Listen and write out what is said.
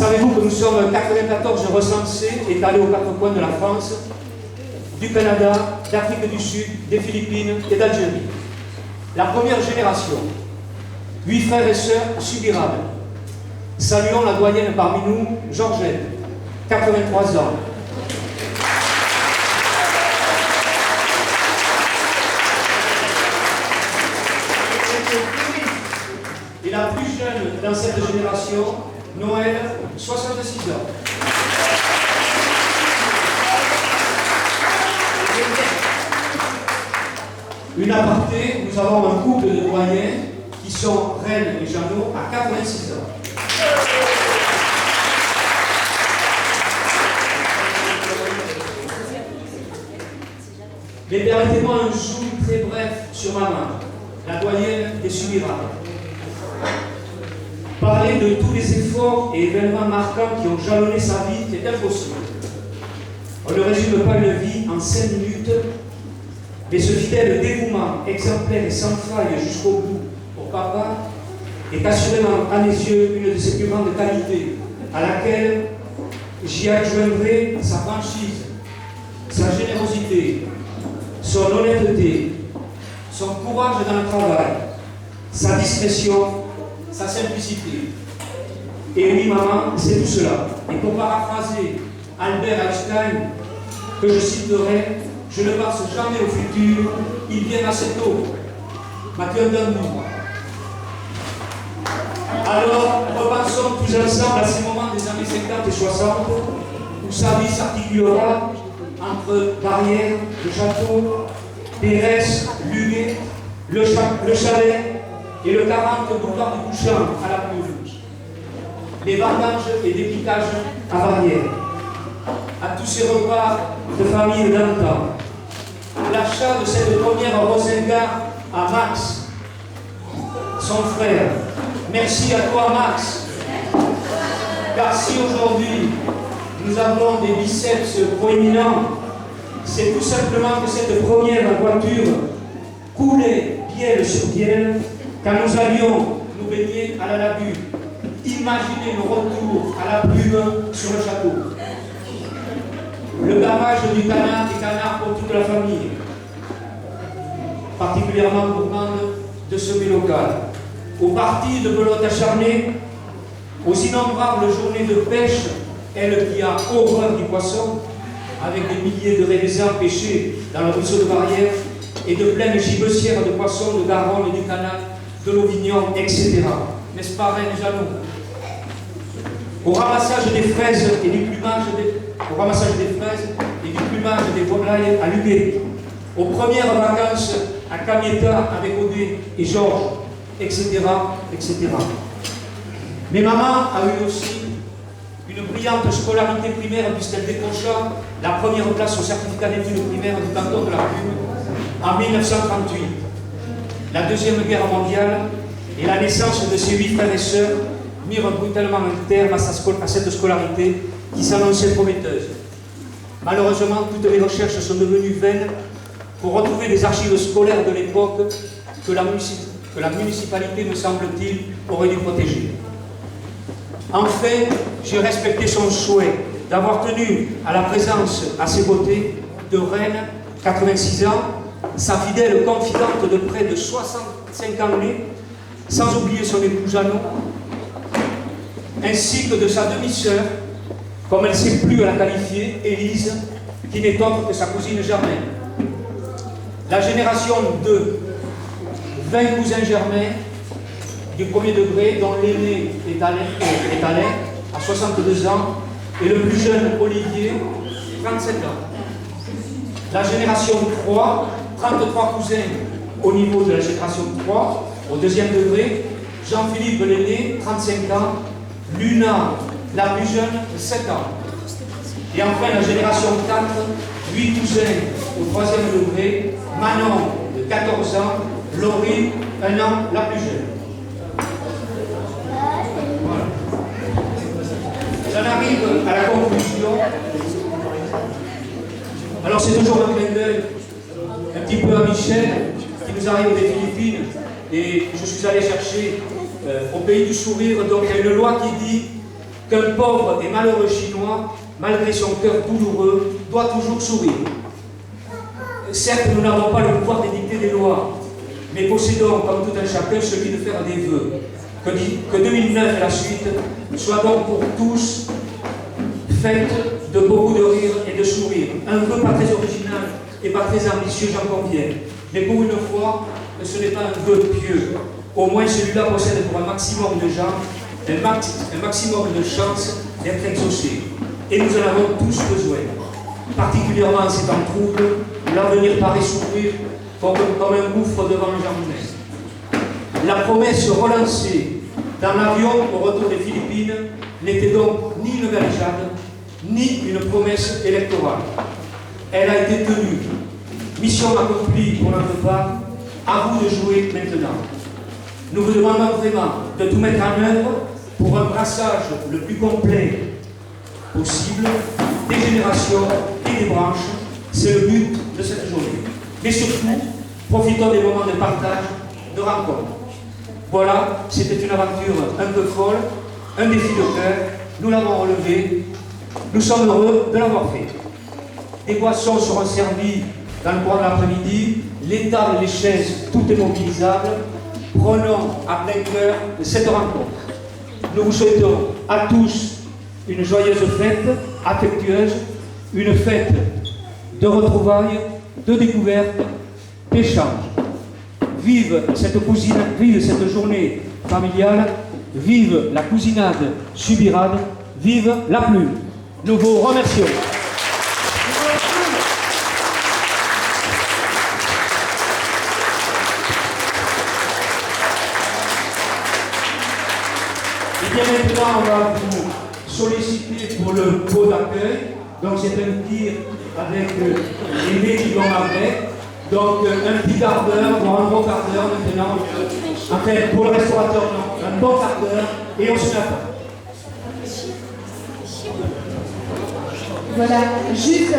Savez-vous que nous sommes 94 recensés étalés aux quatre coins de la France, du Canada, d'Afrique du Sud, des Philippines et d'Algérie. La première génération, 8 frères et sœurs subirables. Saluons la doyenne parmi nous, Georgette, 83 ans. Et la plus jeune dans cette génération, Noël, 66 ans. Une aparté, nous avons un couple de doyens qui sont Reine et Jeannot à 86 ans. Mais permettez-moi un zoom très bref sur maman, la doyenne des subirables. Parler de tous les efforts et événements marquants qui ont jalonné sa vie est impossible. On ne résume pas une vie en 5 minutes, mais ce fidèle dévouement exemplaire et sans faille jusqu'au bout au papa est assurément à mes yeux une de ses plus grandes qualités, à laquelle j'y adjoindrai sa franchise, sa générosité, son honnêteté, son courage dans le travail, sa discrétion, sa simplicité. Et oui, maman, c'est tout cela. Et pour paraphraser Albert Einstein, que je citerai, je ne pense jamais au futur, il vient assez tôt. Mathieu donne-nous. Alors, repensons tous ensemble à ces moments des années 50 et 60, où sa vie s'articulera entre Barrières, le château, Pérès, Luguet, le chalet, et le 40 boulevard du Bouchant à la Pelouse. Les vendanges et dépiquages à Barrières. À tous ces repas de famille d'antan. L'achat de cette première Rosenga à Max, son frère. Merci à toi, Max. Car si aujourd'hui nous avons des biceps proéminents, c'est tout simplement que cette première voiture coulait bielle sur bielle quand nous allions nous baigner à la lagune. Imaginez le retour à la plume sur le château. Le gavage du canard et canard pour toute la famille, particulièrement gourmande de ce mets local. Aux parties de belote acharnées, aux innombrables journées de pêche, elle qui a horreur du poisson, avec des milliers de rébésins pêchés dans le ruisseau de Barrières et de pleines gibecières de poissons, de Garonne et du canal, de l'Auvignon, etc. N'est-ce pas, Reine Jeannot? Au ramassage des fraises et du plumage des volailles à Luguet, aux premières vacances à Camietta avec Odé et Georges, etc., etc. Mais maman a eu aussi une brillante scolarité primaire puisqu'elle décrocha la première place au certificat d'études primaires du canton de la Plume en 1938. La Deuxième Guerre mondiale et la naissance de ses 8 frères et sœurs mirent brutalement un terme à cette scolarité qui s'annonçait prometteuse. Malheureusement, toutes les recherches sont devenues vaines pour retrouver des archives scolaires de l'époque que la municipalité, me semble-t-il, aurait dû protéger. Enfin, j'ai respecté son souhait d'avoir tenu à la présence à ses côtés de Reine, 86 ans, sa fidèle confidente de près de 65 ans née, sans oublier son époux Jeannot, ainsi que de sa demi-sœur, comme elle ne sait plus à la qualifier, Élise, qui n'est autre que sa cousine Germaine. La génération de 20 cousins germains du premier degré, dont l'aîné est Alain, à 62 ans, et le plus jeune, Olivier, 37 ans. La génération 3, 33 cousins au niveau de la génération 3, au deuxième degré, Jean-Philippe l'aîné, 35 ans, Luna, la plus jeune, 7 ans. Et enfin, la génération 4, 8 cousins au troisième degré, Manon, de 14 ans, Laurie, 1 an, la plus jeune. Voilà. J'en arrive à la conclusion. Alors c'est toujours un clin d'œil un petit peu à Michel, qui nous arrive des Philippines, et je suis allé chercher au pays du sourire, donc il y a une loi qui dit qu'un pauvre et malheureux Chinois, malgré son cœur douloureux, doit toujours sourire. Certes, nous n'avons pas le pouvoir d'édicter des lois, mais possédons, comme tout un chacun, celui de faire des vœux. Que 2009 et la suite soient donc pour tous faites de beaucoup de rire et de sourire. Un vœu pas très original et pas très ambitieux, j'en conviens. Mais pour une fois, ce n'est pas un vœu pieux. Au moins celui-là possède pour un maximum de gens un maximum de chances d'être exaucé. Et nous en avons tous besoin. Particulièrement en ces temps troubles, où l'avenir paraît s'ouvrir comme un gouffre devant le jardin. La promesse relancée dans l'avion au retour des Philippines n'était donc ni une galéjade, ni une promesse électorale. Elle a été tenue. Mission accomplie pour notre part, à vous de jouer maintenant. Nous vous demandons vraiment de tout mettre en œuvre pour un brassage le plus complet possible des générations et des branches. C'est le but de cette journée. Mais surtout, profitons des moments de partage, de rencontre. Voilà, c'était une aventure un peu folle, un défi de cœur. Nous l'avons relevé. Nous sommes heureux de l'avoir fait. Des boissons seront servies dans le courant de l'après-midi. Les tables et les chaises, tout est mobilisable. Prenons à plein cœur de cette rencontre. Nous vous souhaitons à tous une joyeuse fête, affectueuse, une fête de retrouvailles, de découvertes, d'échanges. Vive cette journée familiale, vive la cousinade subirade, vive la plume. Nous vous remercions. Et bien maintenant, on va vous solliciter pour le pot d'accueil. Donc c'est un tir avec les nez qui vont avec. Donc un petit quart d'heure, voire un bon quart d'heure maintenant. En fait, pour le restaurateur, non, un bon quart d'heure et on se met à table. Voilà, juste